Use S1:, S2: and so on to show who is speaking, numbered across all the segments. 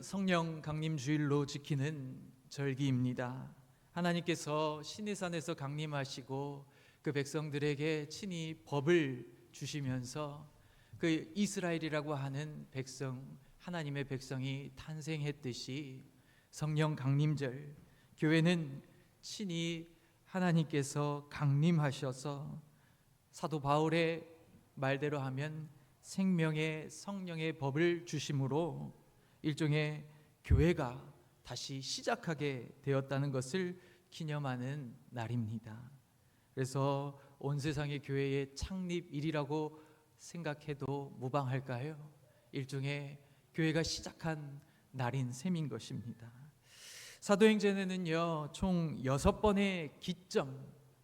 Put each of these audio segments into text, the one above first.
S1: 성령 강림 주일로 지키는 절기입니다. 하나님께서 시내산에서 강림하시고 그 백성들에게 친히 법을 주시면서 그 이스라엘이라고 하는 백성, 하나님의 백성이 탄생했듯이 성령 강림절, 교회는 친히 하나님께서 강림하셔서 사도 바울의 말대로 하면 생명의 성령의 법을 주심으로 일종의 교회가 다시 시작하게 되었다는 것을 기념하는 날입니다. 그래서 온 세상의 교회의 창립일이라고 생각해도 무방할까요? 일종의 교회가 시작한 날인 셈인 것입니다. 사도행전에는요, 총 6번의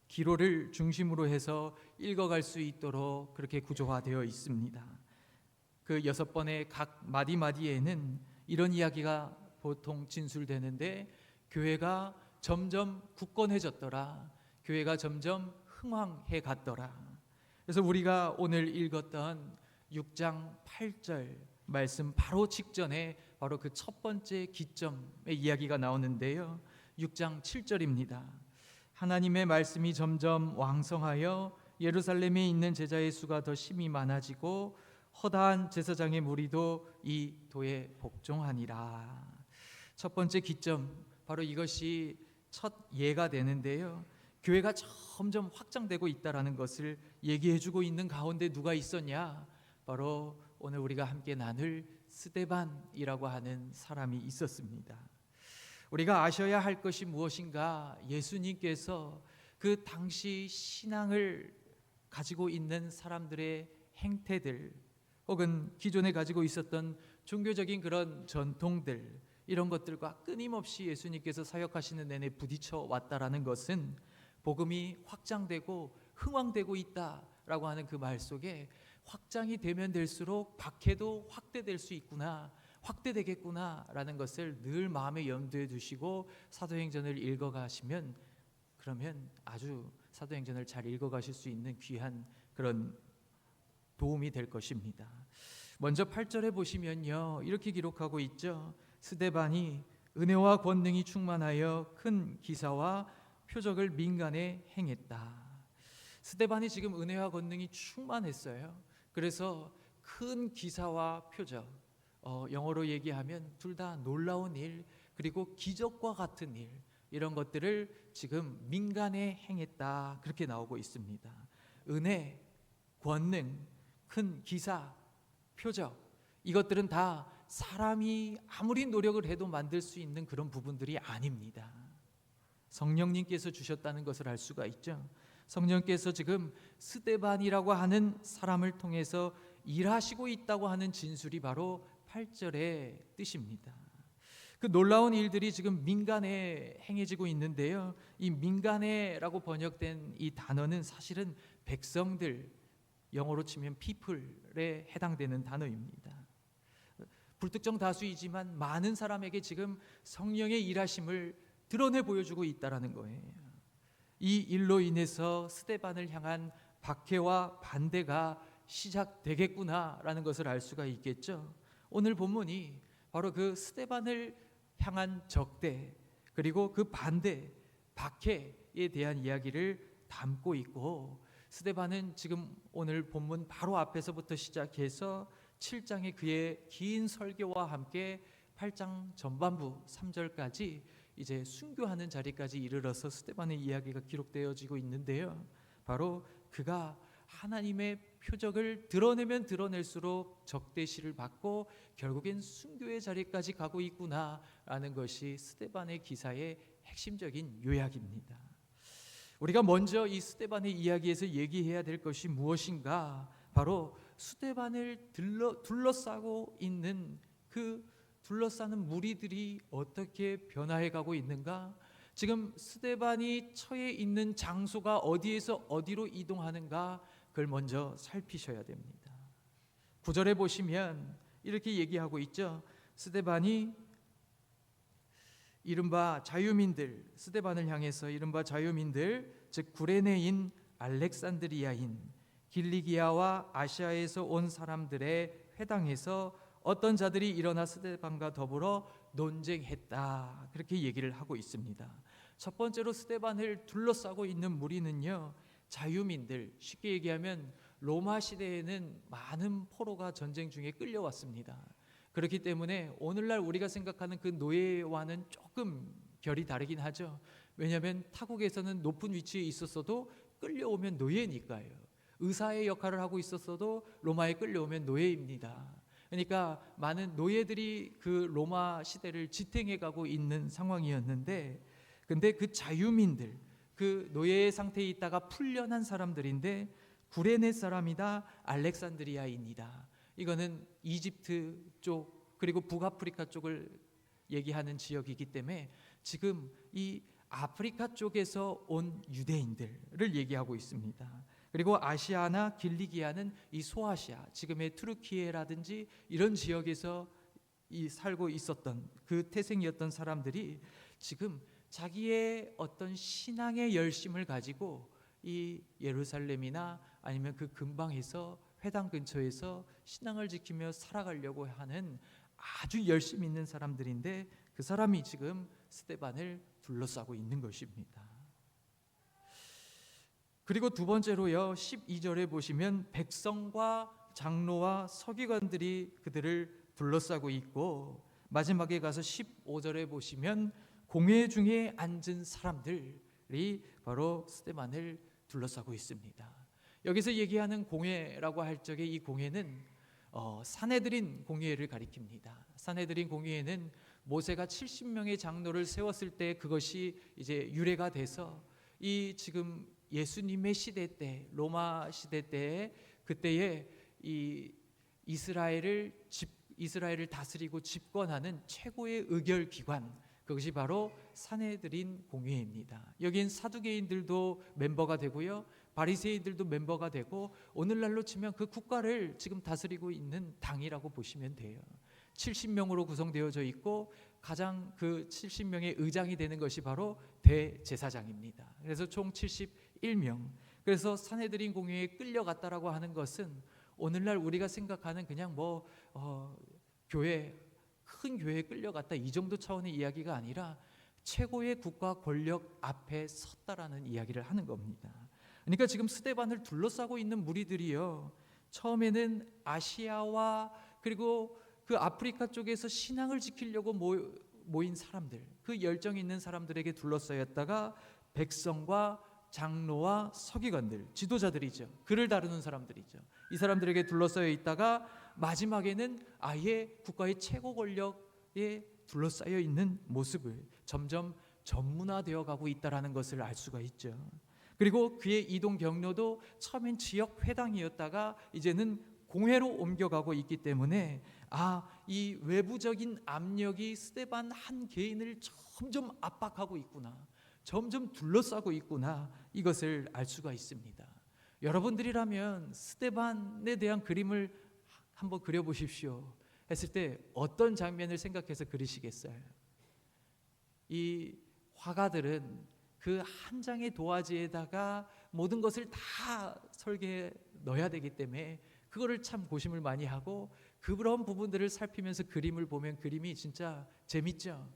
S1: 기로를 중심으로 해서 읽어갈 수 있도록 그렇게 구조화되어 있습니다. 그 6번의 각 마디마디에는 이런 이야기가 보통 진술되는데, 교회가 점점 굳건해졌더라, 교회가 점점 흥왕해 갔더라. 그래서 우리가 오늘 읽었던 6장 8절 말씀 바로 직전에 바로 그 첫 번째 기점의 이야기가 나오는데요, 6장 7절입니다. 하나님의 말씀이 점점 왕성하여 예루살렘에 있는 제자의 수가 더 심히 많아지고 허다한 제사장의 무리도 이 도에 복종하니라. 첫 번째 기점, 바로 이것이 첫 예가 되는데요, 교회가 점점 확장되고 있다라는 것을 얘기해주고 있는 가운데 누가 있었냐? 바로 오늘 우리가 함께 나눌 스데반이라고 하는 사람이 있었습니다. 우리가 아셔야 할 것이 무엇인가? 예수님께서 그 당시 신앙을 가지고 있는 사람들의 행태들, 혹은 기존에 가지고 있었던 종교적인 그런 전통들, 이런 것들과 끊임없이 예수님께서 사역하시는 내내 부딪혀 왔다라는 것은 복음이 확장되고 흥왕되고 있다라고 하는 그 말 속에 확장이 되면 될수록 박해도 확대될 수 있구나, 확대되겠구나라는 것을 늘 마음에 염두에 두시고 사도행전을 읽어가시면, 그러면 아주 사도행전을 잘 읽어가실 수 있는 귀한 그런 도움이 될 것입니다. 먼저 8절에 보시면요, 이렇게 기록하고 있죠. 스데반이 은혜와 권능이 충만하여 큰 기사와 표적을 민간에 행했다. 스데반이 지금 은혜와 권능이 충만했어요. 그래서 큰 기사와 표적, 영어로 얘기하면 둘 다 놀라운 일, 그리고 기적과 같은 일, 이런 것들을 지금 민간에 행했다, 그렇게 나오고 있습니다. 은혜, 권능, 큰 기사, 표적, 이것들은 다 사람이 아무리 노력을 해도 만들 수 있는 그런 부분들이 아닙니다. 성령님께서 주셨다는 것을 알 수가 있죠. 성령께서 지금 스데반이라고 하는 사람을 통해서 일하시고 있다고 하는 진술이 바로 8절의 뜻입니다. 그 놀라운 일들이 지금 민간에 행해지고 있는데요, 이 민간에라고 번역된 이 단어는 사실은 백성들, 영어로 치면 people에 해당되는 단어입니다. 불특정 다수이지만 많은 사람에게 지금 성령의 일하심을 드러내 보여주고 있다라는 거예요. 이 일로 인해서 스데반을 향한 박해와 반대가 시작되겠구나라는 것을 알 수가 있겠죠. 오늘 본문이 바로 그 스데반을 향한 적대, 그리고 그 반대, 박해에 대한 이야기를 담고 있고, 스데반은 지금 오늘 본문 바로 앞에서부터 시작해서 7장의 그의 긴 설교와 함께 8장 전반부 3절까지 이제 순교하는 자리까지 이르러서 스데반의 이야기가 기록되어지고 있는데요, 바로 그가 하나님의 표적을 드러내면 드러낼수록 적대시를 받고 결국엔 순교의 자리까지 가고 있구나라는 것이 스데반의 기사의 핵심적인 요약입니다. 우리가 먼저 이 스데반의 이야기에서 얘기해야 될 것이 무엇인가? 바로 스데반을 둘러싸고 있는 그 둘러싸는 무리들이 어떻게 변화해가고 있는가? 지금 스데반이 처해 있는 장소가 어디에서 어디로 이동하는가? 그걸 먼저 살피셔야 됩니다. 9절에 보시면 이렇게 얘기하고 있죠. 스데반이 이른바 자유민들, 스데반을 향해서 이른바 자유민들, 즉 구레네인, 알렉산드리아인, 길리기아와 아시아에서 온 사람들의 회당에서 어떤 자들이 일어나 스데반과 더불어 논쟁했다. 그렇게 얘기를 하고 있습니다. 첫 번째로 스데반을 둘러싸고 있는 무리는요, 자유민들, 쉽게 얘기하면 로마 시대에는 많은 포로가 전쟁 중에 끌려왔습니다. 그렇기 때문에 오늘날 우리가 생각하는 그 노예와는 조금 결이 다르긴 하죠. 왜냐하면 타국에서는 높은 위치에 있었어도 끌려오면 노예니까요. 의사의 역할을 하고 있었어도 로마에 끌려오면 노예입니다. 그러니까 많은 노예들이 그 로마 시대를 지탱해 가고 있는 상황이었는데, 근데 그 자유민들, 그 노예의 상태에 있다가 풀려난 사람들인데 구레네 사람이다, 알렉산드리아인이다. 이거는 이집트 쪽 그리고 북아프리카 쪽을 얘기하는 지역이기 때문에 지금 이 아프리카 쪽에서 온 유대인들을 얘기하고 있습니다. 그리고 아시아나 길리기아는 이 소아시아, 지금의 투르키예라든지 이런 지역에서 살고 있었던 그 태생이었던 사람들이 지금 자기의 어떤 신앙의 열심을 가지고 이 예루살렘이나 아니면 그 근방에서 회당 근처에서 신앙을 지키며 살아가려고 하는 아주 열심 있는 사람들인데, 그 사람이 지금 스데반을 둘러싸고 있는 것입니다. 그리고 두 번째로요, 12절에 보시면 백성과 장로와 서기관들이 그들을 둘러싸고 있고, 마지막에 가서 15절에 보시면 공회 중에 앉은 사람들이 바로 스데반을 둘러싸고 있습니다. 여기서 얘기하는 공회라고 할 적에 이 공회는 산헤드린 공회를 가리킵니다. 산헤드린 공회에는 모세가 70명의 장로를 세웠을 때 그것이 이제 유래가 돼서 이 지금 예수님의 시대 때, 로마 시대 때, 그때에 이 이스라엘을 다스리고 집권하는 최고의 의결 기관, 그것이 바로 산헤드린 공회입니다. 여긴 사두개인들도 멤버가 되고요, 바리새인들도 멤버가 되고, 오늘날로 치면 그 국가를 지금 다스리고 있는 당이라고 보시면 돼요. 70명으로 구성되어져 있고 가장 그 70명의 의장이 되는 것이 바로 대제사장입니다. 그래서 총 71명. 그래서 산헤드린 공회에 끌려갔다라고 하는 것은 오늘날 우리가 생각하는 그냥 큰 교회에 끌려갔다 이 정도 차원의 이야기가 아니라 최고의 국가 권력 앞에 섰다라는 이야기를 하는 겁니다. 그러니까 지금 스데반을 둘러싸고 있는 무리들이요, 처음에는 아시아와 그리고 그 아프리카 쪽에서 신앙을 지키려고 모인 사람들, 그 열정 있는 사람들에게 둘러싸였다가 백성과 장로와 서기관들, 지도자들이죠, 글을 다루는 사람들이죠, 이 사람들에게 둘러싸여 있다가 마지막에는 아예 국가의 최고 권력에 둘러싸여 있는 모습을 점점 전문화되어 가고 있다는 것을 알 수가 있죠. 그리고 그의 이동 경로도 처음엔 지역 회당이었다가 이제는 공회로 옮겨가고 있기 때문에 이 외부적인 압력이 스데반 한 개인을 점점 압박하고 있구나, 점점 둘러싸고 있구나, 이것을 알 수가 있습니다. 여러분들이라면 스데반에 대한 그림을 한번 그려보십시오 했을 때 어떤 장면을 생각해서 그리시겠어요? 이 화가들은 그 한 장의 도화지에다가 모든 것을 다 설계해 넣어야 되기 때문에 그거를 참 고심을 많이 하고, 그런 부분들을 살피면서 그림을 보면 그림이 진짜 재밌죠.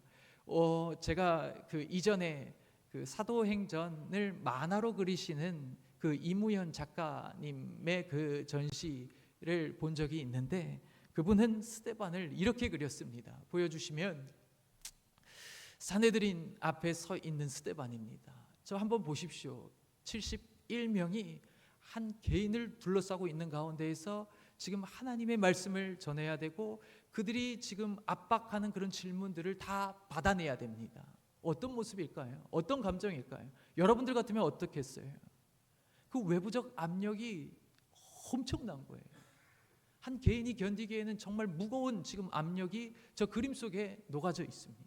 S1: 제가 그 이전에 그 사도행전을 만화로 그리시는 그 이무현 작가님의 그 전시를 본 적이 있는데, 그분은 스데반을 이렇게 그렸습니다. 보여주시면 산헤드린 앞에 서 있는 스데반입니다. 저 한번 보십시오. 71명이 한 개인을 둘러싸고 있는 가운데에서 지금 하나님의 말씀을 전해야 되고, 그들이 지금 압박하는 그런 질문들을 다 받아내야 됩니다. 어떤 모습일까요? 어떤 감정일까요? 여러분들 같으면 어떻겠어요? 그 외부적 압력이 엄청난 거예요. 한 개인이 견디기에는 정말 무거운 지금 압력이 저 그림 속에 녹아져 있습니다.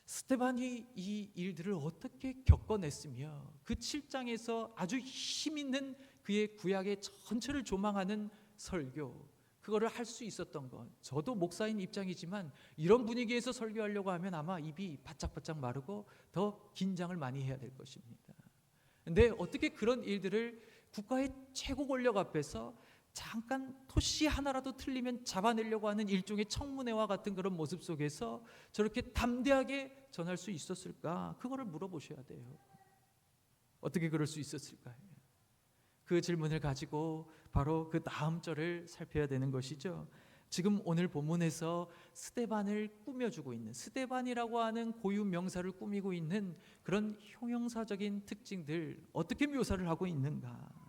S1: 스데반이 이 일들을 어떻게 겪어냈으며 그 7장에서 아주 힘있는 그의 구약의 전체를 조망하는 설교, 그거를 할 수 있었던 것, 저도 목사인 입장이지만 이런 분위기에서 설교하려고 하면 아마 입이 바짝바짝 마르고 더 긴장을 많이 해야 될 것입니다. 근데 어떻게 그런 일들을 국가의 최고 권력 앞에서 잠깐 토시 하나라도 틀리면 잡아내려고 하는 일종의 청문회와 같은 그런 모습 속에서 저렇게 담대하게 전할 수 있었을까? 그거를 물어보셔야 돼요. 어떻게 그럴 수 있었을까요? 그 질문을 가지고 바로 그 다음 절을 살펴야 되는 것이죠. 지금 오늘 본문에서 스데반을 꾸며주고 있는, 스데반이라고 하는 고유 명사를 꾸미고 있는 그런 형용사적인 특징들, 어떻게 묘사를 하고 있는가?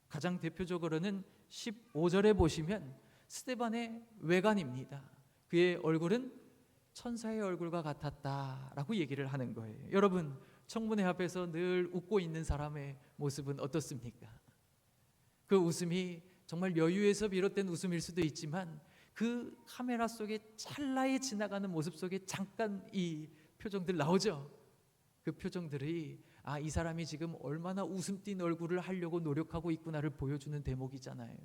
S1: 가장 대표적으로는 15절에 보시면 스데반의 외관입니다. 그의 얼굴은 천사의 얼굴과 같았다라고 얘기를 하는 거예요. 여러분, 청문회 앞에서 늘 웃고 있는 사람의 모습은 어떻습니까? 그 웃음이 정말 여유에서 비롯된 웃음일 수도 있지만 그 카메라 속에 찰나에 지나가는 모습 속에 잠깐 이 표정들 나오죠. 그 표정들이 이 사람이 지금 얼마나 웃음 띤 얼굴을 하려고 노력하고 있구나를 보여주는 대목이잖아요.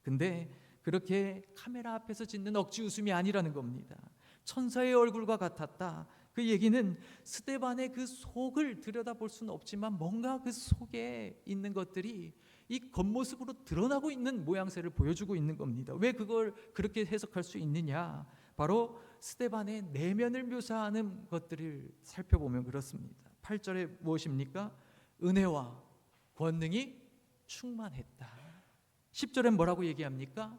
S1: 근데 그렇게 카메라 앞에서 짓는 억지 웃음이 아니라는 겁니다. 천사의 얼굴과 같았다. 그 얘기는 스데반의 그 속을 들여다볼 수는 없지만 뭔가 그 속에 있는 것들이 이 겉모습으로 드러나고 있는 모양새를 보여주고 있는 겁니다. 왜 그걸 그렇게 해석할 수 있느냐? 바로 스데반의 내면을 묘사하는 것들을 살펴보면 그렇습니다. 8절에 무엇입니까? 은혜와 권능이 충만했다. 10절엔 뭐라고 얘기합니까?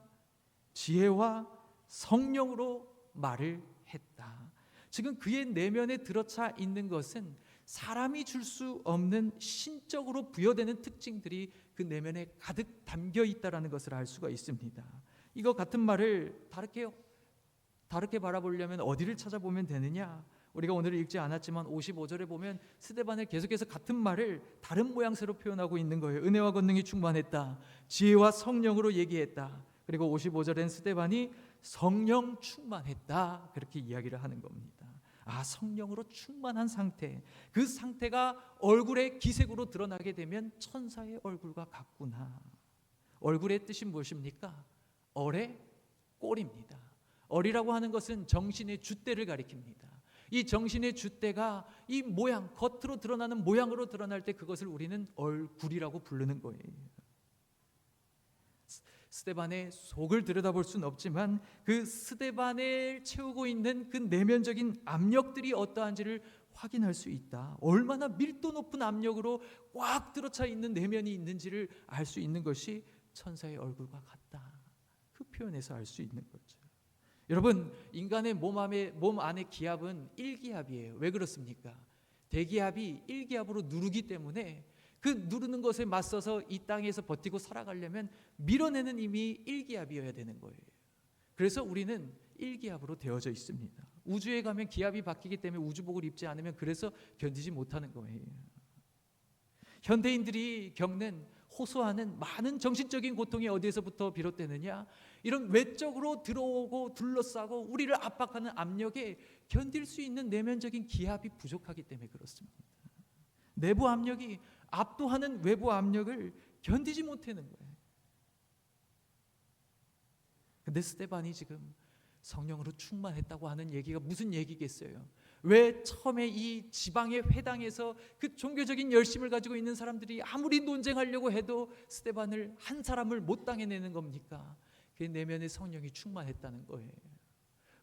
S1: 지혜와 성령으로 말을 했다. 지금 그의 내면에 들어차 있는 것은 사람이 줄 수 없는 신적으로 부여되는 특징들이 그 내면에 가득 담겨 있다는 것을 알 수가 있습니다. 이거 같은 말을 다르게 바라보려면 어디를 찾아보면 되느냐? 우리가 오늘 읽지 않았지만 55절에 보면 스데반을 계속해서 같은 말을 다른 모양새로 표현하고 있는 거예요. 은혜와 권능이 충만했다. 지혜와 성령으로 얘기했다. 그리고 55절엔 스데반이 성령 충만했다. 그렇게 이야기를 하는 겁니다. 성령으로 충만한 상태, 그 상태가 얼굴의 기색으로 드러나게 되면 천사의 얼굴과 같구나. 얼굴의 뜻이 무엇입니까? 얼의 꼴입니다. 얼이라고 하는 것은 정신의 줏대를 가리킵니다. 이 정신의 줏대가 이 모양, 겉으로 드러나는 모양으로 드러날 때 그것을 우리는 얼굴이라고 부르는 거예요. 스데반의 속을 들여다볼 수는 없지만 그 스데반을 채우고 있는 그 내면적인 압력들이 어떠한지를 확인할 수 있다. 얼마나 밀도 높은 압력으로 꽉 들어차 있는 내면이 있는지를 알 수 있는 것이 천사의 얼굴과 같다. 그 표현에서 알 수 있는 거죠. 여러분, 인간의 몸 안의 기압은 1기압이에요. 왜 그렇습니까? 대기압이 1기압으로 누르기 때문에 그 누르는 것에 맞서서 이 땅에서 버티고 살아가려면 밀어내는 힘이 1기압이어야 되는 거예요. 그래서 우리는 1기압으로 되어져 있습니다. 우주에 가면 기압이 바뀌기 때문에 우주복을 입지 않으면 그래서 견디지 못하는 거예요. 현대인들이 겪는 호소하는 많은 정신적인 고통이 어디에서부터 비롯되느냐? 이런 외적으로 들어오고 둘러싸고 우리를 압박하는 압력에 견딜 수 있는 내면적인 기압이 부족하기 때문에 그렇습니다. 내부 압력이 압도하는 외부 압력을 견디지 못하는 거예요. 근데 스데반이 지금 성령으로 충만했다고 하는 얘기가 무슨 얘기겠어요? 왜 처음에 이 지방의 회당에서 그 종교적인 열심을 가지고 있는 사람들이 아무리 논쟁하려고 해도 스데반을 한 사람을 못 당해내는 겁니까? 그 내면의 성령이 충만했다는 거예요.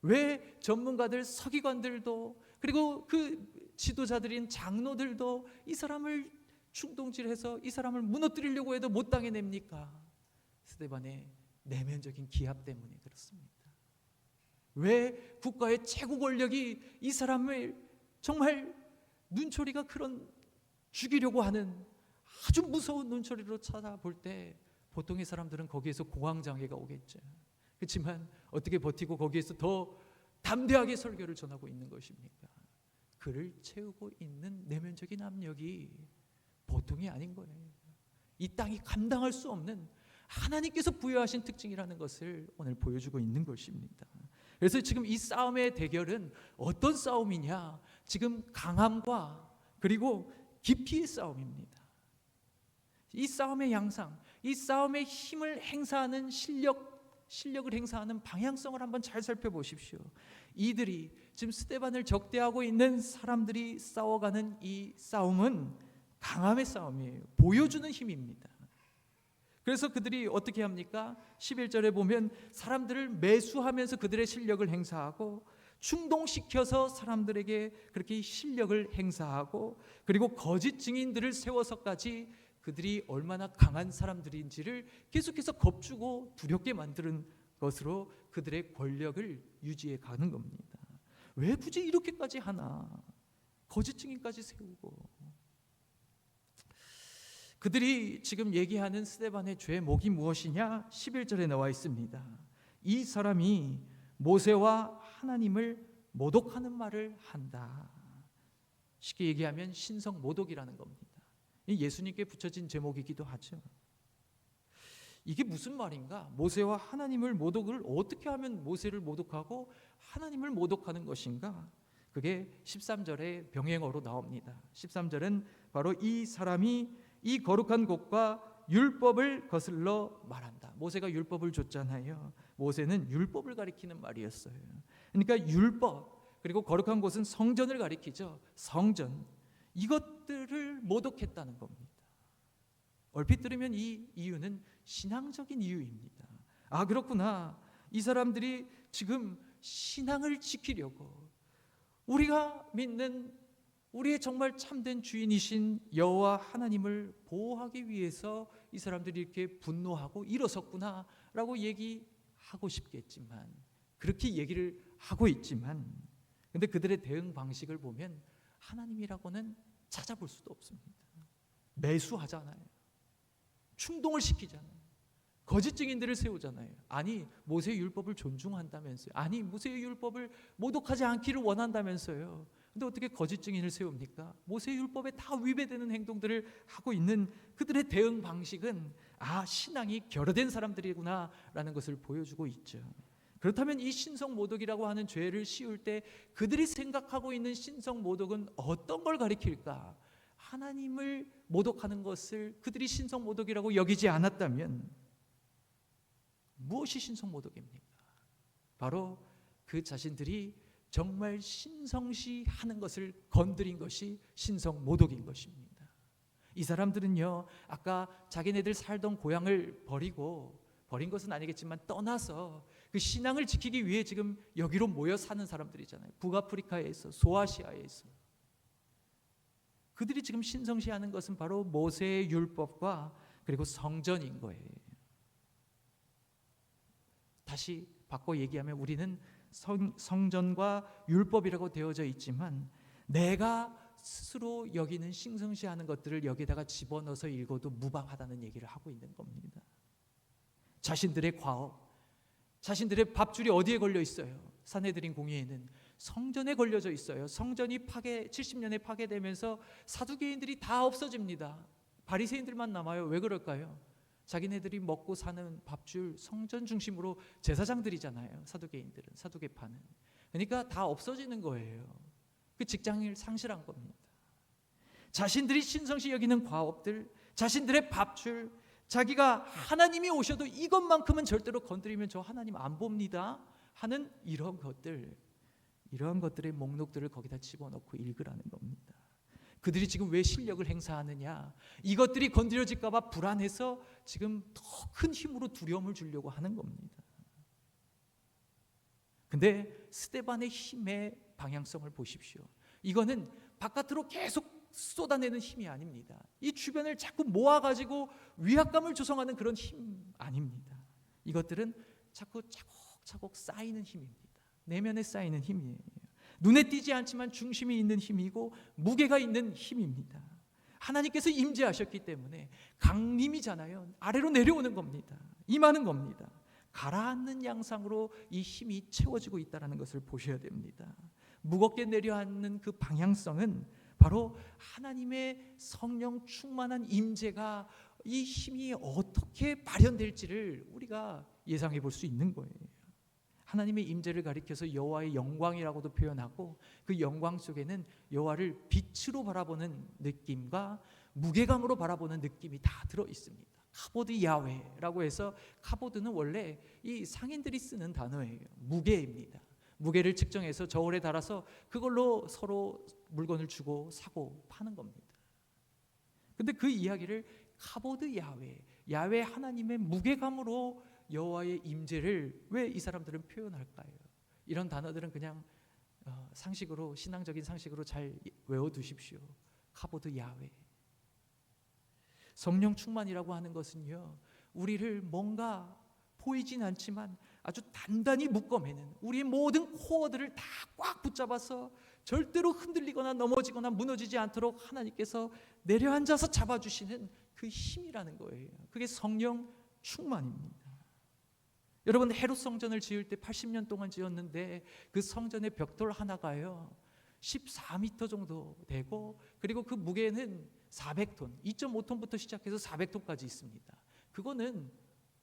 S1: 왜 전문가들, 서기관들도 그리고 그 지도자들인 장로들도 이 사람을 충동질해서 이 사람을 무너뜨리려고 해도 못 당해냅니까? 스데반의 내면적인 기압 때문에 그렇습니다. 왜 국가의 최고 권력이 이 사람을 정말 눈초리가 그런 죽이려고 하는 아주 무서운 눈초리로 쳐다볼 때 보통의 사람들은 거기에서 공황장애가 오겠죠. 그렇지만 어떻게 버티고 거기에서 더 담대하게 설교를 전하고 있는 것입니까? 그를 채우고 있는 내면적인 압력이 보통이 아닌 거예요. 이 땅이 감당할 수 없는 하나님께서 부여하신 특징이라는 것을 오늘 보여주고 있는 것입니다. 그래서 지금 이 싸움의 대결은 어떤 싸움이냐? 지금 강함과 그리고 깊이의 싸움입니다. 이 싸움의 양상, 이 싸움의 힘을 행사하는 실력을 행사하는 방향성을 한번 잘 살펴보십시오. 이들이 지금 스데반을 적대하고 있는 사람들이 싸워가는 이 싸움은 강함의 싸움이에요. 보여주는 힘입니다. 그래서 그들이 어떻게 합니까? 11절에 보면 사람들을 매수하면서 그들의 실력을 행사하고 충동시켜서 사람들에게 그렇게 실력을 행사하고 그리고 거짓 증인들을 세워서까지 그들이 얼마나 강한 사람들인지를 계속해서 겁주고 두렵게 만드는 것으로 그들의 권력을 유지해 가는 겁니다. 왜 굳이 이렇게까지 하나? 거짓 증인까지 세우고. 그들이 지금 얘기하는 스데반의 죄목이 무엇이냐? 11절에 나와 있습니다. 이 사람이 모세와 하나님을 모독하는 말을 한다. 쉽게 얘기하면 신성 모독이라는 겁니다. 예수님께 붙여진 제목이기도 하죠. 이게 무슨 말인가? 모세와 하나님을 모독을 어떻게 하면 모세를 모독하고 하나님을 모독하는 것인가? 그게 13절에 병행어로 나옵니다. 13절은 바로 이 사람이 이 거룩한 곳과 율법을 거슬러 말한다. 모세가 율법을 줬잖아요. 모세는 율법을 가리키는 말이었어요. 그러니까 율법 그리고 거룩한 곳은 성전을 가리키죠. 성전 이것들을 모독했다는 겁니다. 얼핏 들으면 이 이유는 신앙적인 이유입니다. 아 그렇구나. 이 사람들이 지금 신앙을 지키려고 우리가 믿는 우리의 정말 참된 주인이신 여호와 하나님을 보호하기 위해서 이 사람들이 이렇게 분노하고 일어섰구나 라고 얘기하고 싶겠지만 그렇게 얘기를 하고 있지만 근데 그들의 대응 방식을 보면 하나님이라고는 찾아볼 수도 없습니다. 매수하잖아요. 충동을 시키잖아요. 거짓 증인들을 세우잖아요. 아니 모세의 율법을 존중한다면서요. 아니 모세의 율법을 모독하지 않기를 원한다면서요. 근데 어떻게 거짓 증인을 세웁니까? 모세의 율법에 다 위배되는 행동들을 하고 있는 그들의 대응 방식은 아 신앙이 결여된 사람들이구나 라는 것을 보여주고 있죠. 그렇다면 이 신성 모독이라고 하는 죄를 씌울 때 그들이 생각하고 있는 신성 모독은 어떤 걸 가리킬까? 하나님을 모독하는 것을 그들이 신성 모독이라고 여기지 않았다면 무엇이 신성 모독입니까? 바로 그 자신들이 정말 신성시하는 것을 건드린 것이 신성 모독인 것입니다. 이 사람들은요 아까 자기네들 살던 고향을 버린 것은 아니겠지만 떠나서 그 신앙을 지키기 위해 지금 여기로 모여 사는 사람들이잖아요. 북아프리카에 있어 소아시아에 있어. 그들이 지금 신성시하는 것은 바로 모세의 율법과 그리고 성전인 거예요. 다시 바꿔 얘기하면 우리는 성전과 율법이라고 되어져 있지만 내가 스스로 여기는 신성시하는 것들을 여기다가 집어넣어서 읽어도 무방하다는 얘기를 하고 있는 겁니다. 자신들의 과업, 자신들의 밥줄이 어디에 걸려 있어요? 산헤드린 공회에는 성전에 걸려져 있어요. 성전이 70년에 파괴되면서 사두개인들이 다 없어집니다. 바리새인들만 남아요. 왜 그럴까요? 자기네들이 먹고 사는 밥줄 성전 중심으로 제사장들이잖아요. 사두개인들은 사두개파는. 그러니까 다 없어지는 거예요. 그 직장을 상실한 겁니다. 자신들이 신성시 여기는 과업들, 자신들의 밥줄, 자기가 하나님이 오셔도 이것만큼은 절대로 건드리면 저 하나님 안 봅니다 하는 이런 것들의 목록들을 거기다 집어넣고 읽으라는 겁니다. 그들이 지금 왜 실력을 행사하느냐? 이것들이 건드려질까 봐 불안해서 지금 더 큰 힘으로 두려움을 주려고 하는 겁니다. 근데 스데반의 힘의 방향성을 보십시오. 이거는 바깥으로 계속 쏟아내는 힘이 아닙니다. 이 주변을 자꾸 모아가지고 위압감을 조성하는 그런 힘 아닙니다. 이것들은 자꾸 차곡차곡 쌓이는 힘입니다. 내면에 쌓이는 힘이에요. 눈에 띄지 않지만 중심이 있는 힘이고 무게가 있는 힘입니다. 하나님께서 임재하셨기 때문에 강림이잖아요. 아래로 내려오는 겁니다. 임하는 겁니다. 가라앉는 양상으로 이 힘이 채워지고 있다는 것을 보셔야 됩니다. 무겁게 내려앉는 그 방향성은 바로 하나님의 성령 충만한 임재가 이 힘이 어떻게 발현될지를 우리가 예상해 볼 수 있는 거예요. 하나님의 임재를 가리켜서 여호와의 영광이라고도 표현하고 그 영광 속에는 여호와를 빛으로 바라보는 느낌과 무게감으로 바라보는 느낌이 다 들어 있습니다. 카보드 야훼라고 해서 카보드는 원래 이 상인들이 쓰는 단어예요. 무게입니다. 무게를 측정해서 저울에 달아서 그걸로 서로 물건을 주고 사고 파는 겁니다. 근데 그 이야기를 카보드 야훼 하나님의 무게감으로 여호와의 임재를 왜 이 사람들은 표현할까요? 이런 단어들은 그냥 상식으로, 신앙적인 상식으로 잘 외워두십시오. 카보드 야훼. 성령 충만이라고 하는 것은요, 우리를 뭔가 보이진 않지만 아주 단단히 묶어매는, 우리의 모든 코어들을 다 꽉 붙잡아서 절대로 흔들리거나 넘어지거나 무너지지 않도록 하나님께서 내려앉아서 잡아주시는 그 힘이라는 거예요. 그게 성령 충만입니다. 여러분, 헤롯 성전을 지을 때 80년 동안 지었는데 그 성전의 벽돌 하나가요 14m 정도 되고, 그리고 그 무게는 400톤, 2.5톤부터 시작해서 400톤까지 있습니다. 그거는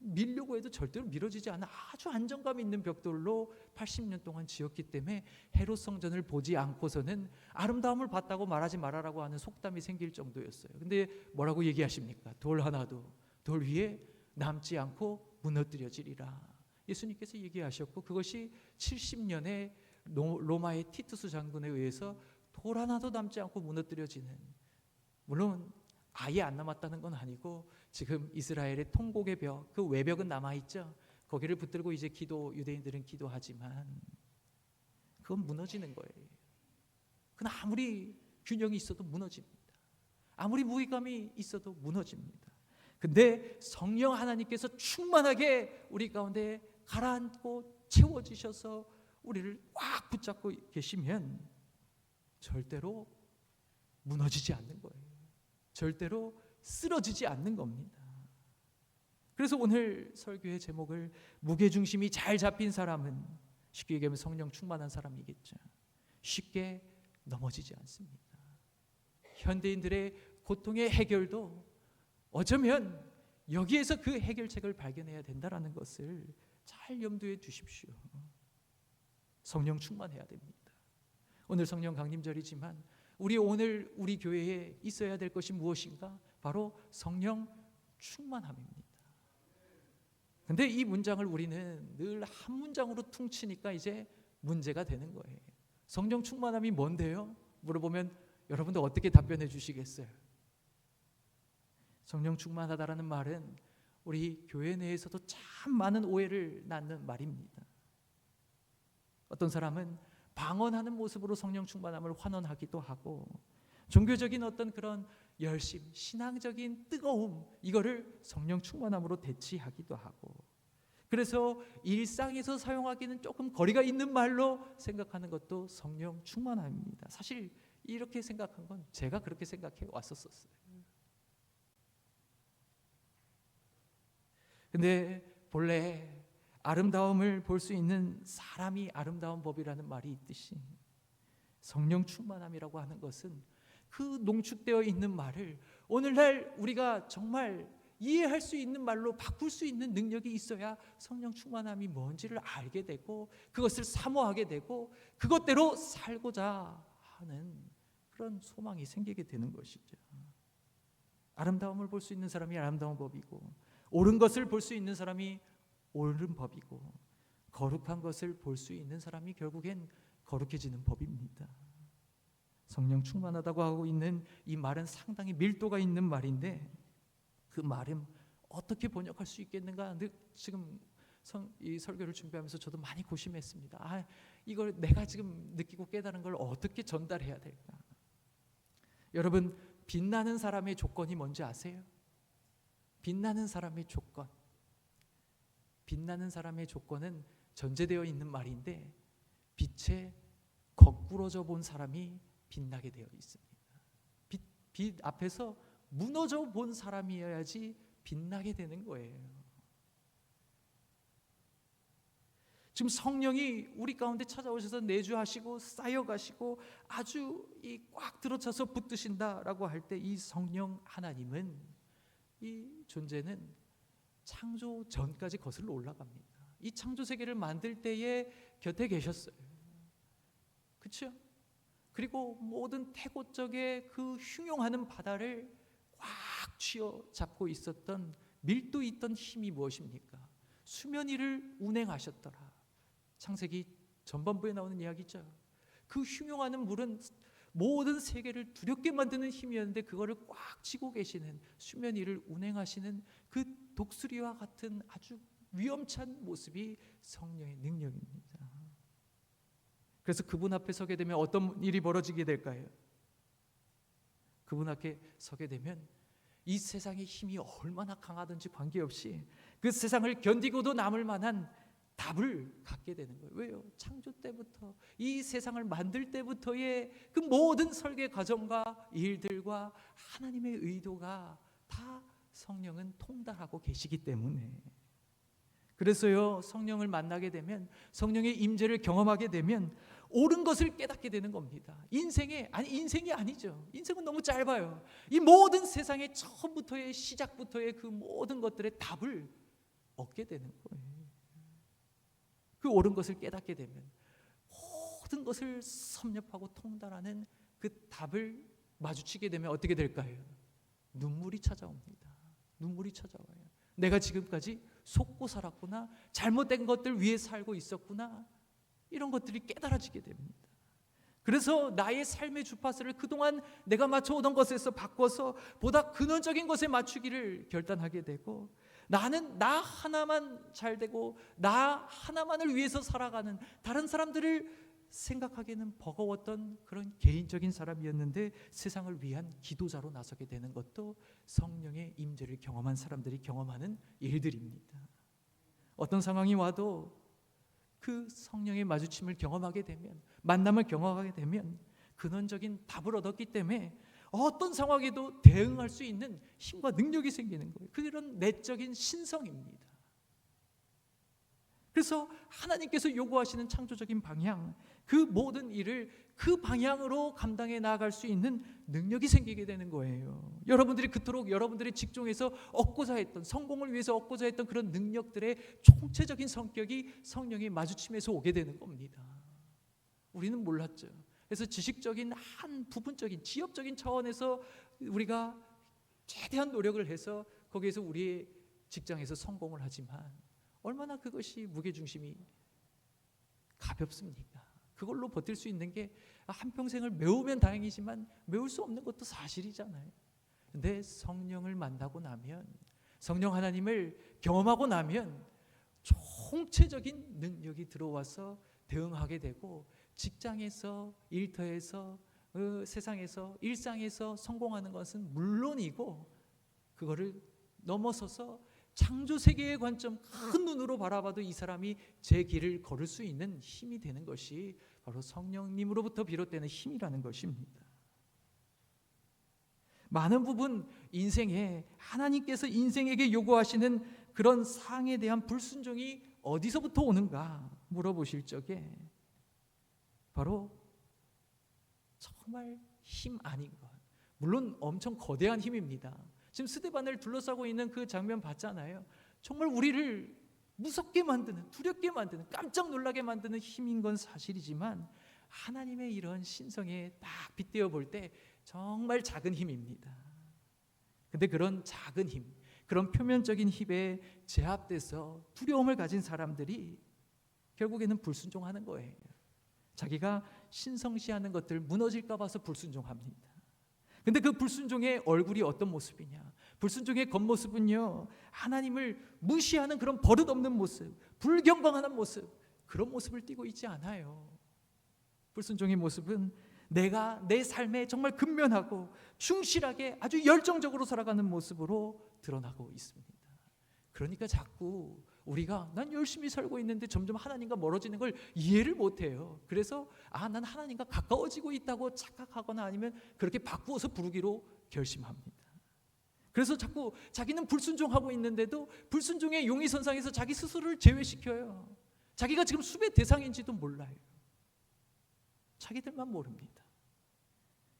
S1: 밀려고 해도 절대로 미뤄지지 않아 아주 안정감 있는 벽돌로 80년 동안 지었기 때문에 헤롯 성전을 보지 않고서는 아름다움을 봤다고 말하지 말아라고 하는 속담이 생길 정도였어요. 근데 뭐라고 얘기하십니까? 돌 하나도 돌 위에 남지 않고 무너뜨려지리라. 예수님께서 얘기하셨고, 그것이 70년에 로마의 티투스 장군에 의해서 돌 하나도 남지 않고 무너뜨려지는, 물론 아예 안 남았다는 건 아니고 지금 이스라엘의 통곡의 벽, 그 외벽은 남아있죠. 거기를 붙들고 이제 유대인들은 기도하지만 그건 무너지는 거예요. 그건 아무리 균형이 있어도 무너집니다. 아무리 무게감이 있어도 무너집니다. 근데 성령 하나님께서 충만하게 우리 가운데 가라앉고 채워주셔서 우리를 꽉 붙잡고 계시면 절대로 무너지지 않는 거예요. 절대로 쓰러지지 않는 겁니다. 그래서 오늘 설교의 제목을 무게중심이 잘 잡힌 사람은, 쉽게 얘기하면 성령 충만한 사람이겠죠. 쉽게 넘어지지 않습니다. 현대인들의 고통의 해결도 어쩌면 여기에서 그 해결책을 발견해야 된다는 것을 잘 염두에 두십시오. 성령 충만해야 됩니다. 오늘 성령 강림절이지만 오늘 우리 교회에 있어야 될 것이 무엇인가? 바로 성령 충만함입니다. 근데 이 문장을 우리는 늘 한 문장으로 퉁치니까 이제 문제가 되는 거예요. 성령 충만함이 뭔데요? 물어보면 여러분들 어떻게 답변해 주시겠어요? 성령 충만하다라는 말은 우리 교회 내에서도 참 많은 오해를 낳는 말입니다. 어떤 사람은 방언하는 모습으로 성령 충만함을 환원하기도 하고, 종교적인 어떤 그런 열심, 신앙적인 뜨거움, 이거를 성령 충만함으로 대치하기도 하고, 그래서 일상에서 사용하기는 조금 거리가 있는 말로 생각하는 것도 성령 충만함입니다. 사실 이렇게 생각한 건 제가 그렇게 생각해 왔었어요. 근데 본래 아름다움을 볼 수 있는 사람이 아름다운 법이라는 말이 있듯이, 성령 충만함이라고 하는 것은 그 농축되어 있는 말을 오늘날 우리가 정말 이해할 수 있는 말로 바꿀 수 있는 능력이 있어야 성령 충만함이 뭔지를 알게 되고, 그것을 사모하게 되고, 그것대로 살고자 하는 그런 소망이 생기게 되는 것이죠. 아름다움을 볼 수 있는 사람이 아름다운 법이고, 옳은 것을 볼 수 있는 사람이 옳은 법이고, 거룩한 것을 볼 수 있는 사람이 결국엔 거룩해지는 법입니다. 성령 충만하다고 하고 있는 이 말은 상당히 밀도가 있는 말인데, 그 말은 어떻게 번역할 수 있겠는가? 지금 이 설교를 준비하면서 저도 많이 고심했습니다. 이걸 내가 지금 느끼고 깨달은 걸 어떻게 전달해야 될까? 여러분, 빛나는 사람의 조건이 뭔지 아세요? 빛나는 사람의 조건. 빛나는 사람의 조건은 전제되어 있는 말인데, 빛에 거꾸러져 본 사람이 빛나게 되어 있습니다. 빛 앞에서 무너져 본 사람이어야지 빛나게 되는 거예요. 지금 성령이 우리 가운데 찾아오셔서 내주하시고 쌓여가시고 아주 꽉 들어차서 붙드신다라고 할 때, 이 성령 하나님은, 이 존재는 창조 전까지 거슬러 올라갑니다. 이 창조 세계를 만들 때에 곁에 계셨어요. 그렇죠? 그리고 모든 태고적의 그 흉용하는 바다를 꽉 쥐어 잡고 있었던 밀도 있던 힘이 무엇입니까? 수면 위를 운행하셨더라. 창세기 전반부에 나오는 이야기죠. 그 흉용하는 물은 모든 세계를 두렵게 만드는 힘이었는데 그거를 꽉 쥐고 계시는 수면 위를 운행하시는 그 독수리와 같은 아주 위험찬 모습이 성령의 능력입니다. 그래서 그분 앞에 서게 되면 어떤 일이 벌어지게 될까요? 그분 앞에 서게 되면 이 세상의 힘이 얼마나 강하든지 관계없이 그 세상을 견디고도 남을 만한 답을 갖게 되는 거예요. 왜요? 창조 때부터 이 세상을 만들 때부터의 그 모든 설계 과정과 일들과 하나님의 의도가 다 성령은 통달하고 계시기 때문에, 그래서요, 성령을 만나게 되면, 성령의 임재를 경험하게 되면 옳은 것을 깨닫게 되는 겁니다. 인생이 아니죠. 인생은 너무 짧아요. 이 모든 세상의 처음부터의 시작부터의 그 모든 것들의 답을 얻게 되는 거예요. 그 옳은 것을 깨닫게 되면 모든 것을 섭렵하고 통달하는 그 답을 마주치게 되면 어떻게 될까요? 눈물이 찾아옵니다. 눈물이 찾아와요. 내가 지금까지 속고 살았구나, 잘못된 것들 위에 살고 있었구나, 이런 것들이 깨달아지게 됩니다. 그래서 나의 삶의 주파수를 그동안 내가 맞춰오던 것에서 바꿔서 보다 근원적인 것에 맞추기를 결단하게 되고, 나는 나 하나만 잘 되고 나 하나만을 위해서 살아가는, 다른 사람들을 생각하기에는 버거웠던 그런 개인적인 사람이었는데 세상을 위한 기도자로 나서게 되는 것도 성령의 임재를 경험한 사람들이 경험하는 일들입니다. 어떤 상황이 와도 그 성령의 마주침을 경험하게 되면, 만남을 경험하게 되면 근원적인 답을 얻었기 때문에 어떤 상황에도 대응할 수 있는 힘과 능력이 생기는 거예요. 그런 내적인 신성입니다. 그래서 하나님께서 요구하시는 창조적인 방향, 그 모든 일을 그 방향으로 감당해 나아갈 수 있는 능력이 생기게 되는 거예요. 여러분들이 그토록 여러분들의 직종에서 얻고자 했던, 성공을 위해서 얻고자 했던 그런 능력들의 총체적인 성격이 성령의 마주침에서 오게 되는 겁니다. 우리는 몰랐죠. 그래서 지식적인 한 부분적인 지엽적인 차원에서 우리가 최대한 노력을 해서 거기에서 우리의 직장에서 성공을 하지만 얼마나 그것이 무게중심이 가볍습니까? 그걸로 버틸 수 있는 게 한평생을 메우면 다행이지만 메울 수 없는 것도 사실이잖아요. 근데 성령을 만나고 나면, 성령 하나님을 경험하고 나면 총체적인 능력이 들어와서 대응하게 되고, 직장에서, 일터에서, 세상에서, 일상에서 성공하는 것은 물론이고, 그거를 넘어서서 창조 세계의 관점 큰 눈으로 바라봐도 이 사람이 제 길을 걸을 수 있는 힘이 되는 것이 바로 성령님으로부터 비롯되는 힘이라는 것입니다. 많은 부분 인생에 하나님께서 인생에게 요구하시는 그런 사항에 대한 불순종이 어디서부터 오는가 물어보실 적에 바로 정말 힘 아닌 것, 물론 엄청 거대한 힘입니다. 지금 스데반을 둘러싸고 있는 그 장면 봤잖아요. 정말 우리를 무섭게 만드는, 두렵게 만드는, 깜짝 놀라게 만드는 힘인 건 사실이지만 하나님의 이런 신성에 딱 빗대어 볼 때 정말 작은 힘입니다. 근데 그런 작은 힘, 그런 표면적인 힘에 제압돼서 두려움을 가진 사람들이 결국에는 불순종하는 거예요. 자기가 신성시하는 것들 무너질까 봐서 불순종합니다. 근데 그 불순종의 얼굴이 어떤 모습이냐? 불순종의 겉모습은요, 하나님을 무시하는 그런 버릇없는 모습, 불경건한 모습, 그런 모습을 띠고 있지 않아요. 불순종의 모습은 내가 내 삶에 정말 근면하고 충실하게 아주 열정적으로 살아가는 모습으로 드러나고 있습니다. 그러니까 자꾸 우리가 난 열심히 살고 있는데 점점 하나님과 멀어지는 걸 이해를 못해요. 그래서 난 하나님과 가까워지고 있다고 착각하거나 아니면 그렇게 바꾸어서 부르기로 결심합니다. 그래서 자꾸 자기는 불순종하고 있는데도 불순종의 용의선상에서 자기 스스로를 제외시켜요. 자기가 지금 수배 대상인지도 몰라요. 자기들만 모릅니다.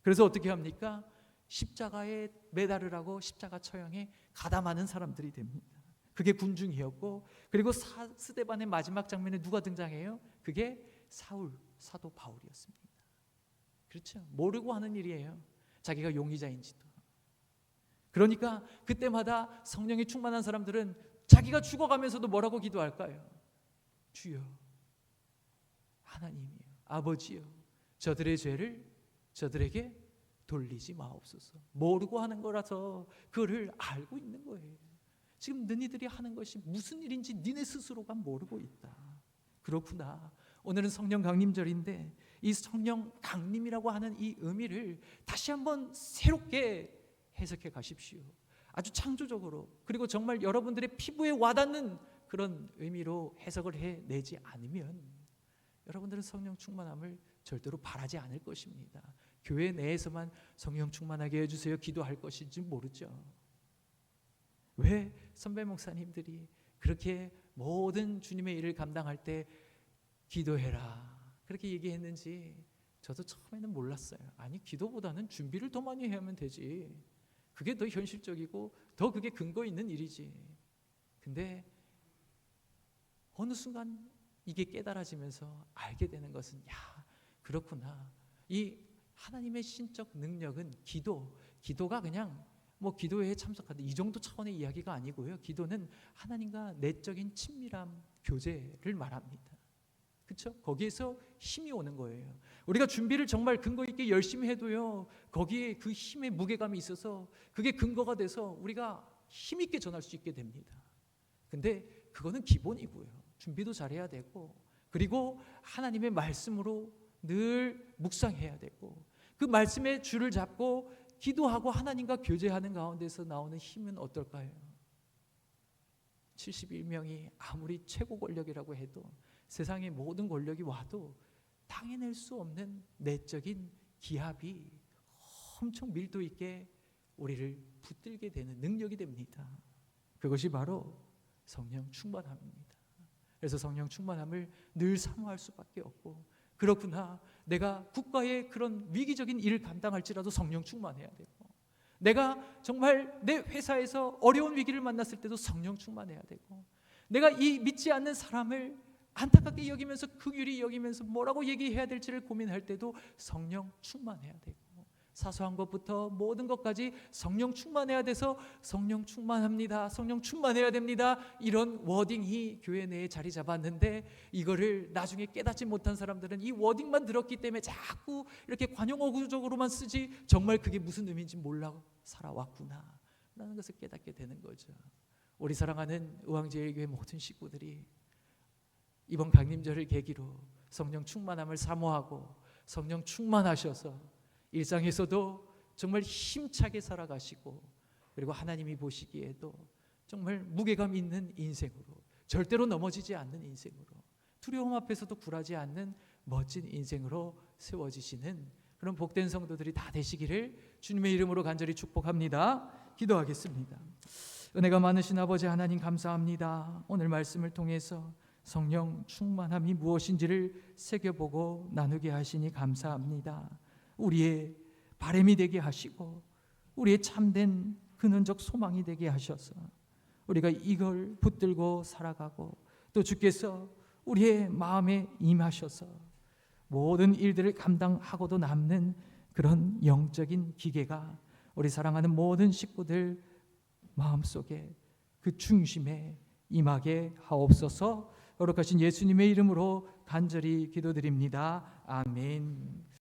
S1: 그래서 어떻게 합니까? 십자가에 매달으라고 십자가 처형에 가담하는 사람들이 됩니다. 그게 군중이었고, 그리고 스데반의 마지막 장면에 누가 등장해요? 그게 사도 바울이었습니다. 그렇죠? 모르고 하는 일이에요. 자기가 용의자인지도. 그러니까 그때마다 성령이 충만한 사람들은 자기가 죽어가면서도 뭐라고 기도할까요? 주여, 하나님이여, 아버지여, 저들의 죄를 저들에게 돌리지 마옵소서. 모르고 하는 거라서 그를 알고 있는 거예요. 지금 너희들이 하는 것이 무슨 일인지 니네 스스로가 모르고 있다. 그렇구나. 오늘은 성령 강림절인데 이 성령 강림이라고 하는 이 의미를 다시 한번 새롭게 해석해 가십시오. 아주 창조적으로, 그리고 정말 여러분들의 피부에 와닿는 그런 의미로 해석을 해내지 않으면 여러분들은 성령 충만함을 절대로 바라지 않을 것입니다. 교회 내에서만 성령 충만하게 해주세요 기도할 것인지 모르죠. 왜 선배 목사님들이 그렇게 모든 주님의 일을 감당할 때 기도해라 그렇게 얘기했는지 저도 처음에는 몰랐어요. 아니, 기도보다는 준비를 더 많이 하면 되지. 그게 더 현실적이고 더 그게 근거 있는 일이지. 근데 어느 순간 이게 깨달아지면서 알게 되는 것은, 야, 그렇구나. 이 하나님의 신적 능력은 기도가 그냥 뭐 기도회에 참석하다 이 정도 차원의 이야기가 아니고요. 기도는 하나님과 내적인 친밀함, 교제를 말합니다. 그렇죠? 거기에서 힘이 오는 거예요. 우리가 준비를 정말 근거 있게 열심히 해도요, 거기에 그 힘의 무게감이 있어서 그게 근거가 돼서 우리가 힘 있게 전할 수 있게 됩니다. 근데 그거는 기본이고요. 준비도 잘해야 되고, 그리고 하나님의 말씀으로 늘 묵상해야 되고, 그 말씀의 줄을 잡고 기도하고 하나님과 교제하는 가운데서 나오는 힘은 어떨까요? 71명이 아무리 최고 권력이라고 해도, 세상의 모든 권력이 와도 당해낼 수 없는 내적인 기합이 엄청 밀도 있게 우리를 붙들게 되는 능력이 됩니다. 그것이 바로 성령 충만함입니다. 그래서 성령 충만함을 늘 사모할 수밖에 없고, 그렇구나, 내가 국가의 그런 위기적인 일을 감당할지라도 성령 충만해야 되고, 내가 정말 내 회사에서 어려운 위기를 만났을 때도 성령 충만해야 되고, 내가 이 믿지 않는 사람을 안타깝게 여기면서 긍휼히 여기면서 뭐라고 얘기해야 될지를 고민할 때도 성령 충만해야 되고, 사소한 것부터 모든 것까지 성령 충만해야 돼서 성령 충만합니다, 성령 충만해야 됩니다, 이런 워딩이 교회 내에 자리 잡았는데, 이거를 나중에 깨닫지 못한 사람들은 이 워딩만 들었기 때문에 자꾸 이렇게 관용어구적으로만 쓰지 정말 그게 무슨 의미인지 몰라 살아왔구나 라는 것을 깨닫게 되는 거죠. 우리 사랑하는 의왕제일교회 모든 식구들이 이번 강림절을 계기로 성령 충만함을 사모하고 성령 충만하셔서 일상에서도 정말 힘차게 살아가시고, 그리고 하나님이 보시기에도 정말 무게감 있는 인생으로, 절대로 넘어지지 않는 인생으로, 두려움 앞에서도 굴하지 않는 멋진 인생으로 세워지시는 그런 복된 성도들이 다 되시기를 주님의 이름으로 간절히 축복합니다. 기도하겠습니다. 은혜가 많으신 아버지 하나님, 감사합니다. 오늘 말씀을 통해서 성령 충만함이 무엇인지를 새겨보고 나누게 하시니 감사합니다. 우리의 바람이 되게 하시고 우리의 참된 근원적 소망이 되게 하셔서 우리가 이걸 붙들고 살아가고, 또 주께서 우리의 마음에 임하셔서 모든 일들을 감당하고도 남는 그런 영적인 기계가 우리 사랑하는 모든 식구들 마음속에 그 중심에 임하게 하옵소서. 거룩하신 예수님의 이름으로 간절히 기도드립니다. 아멘.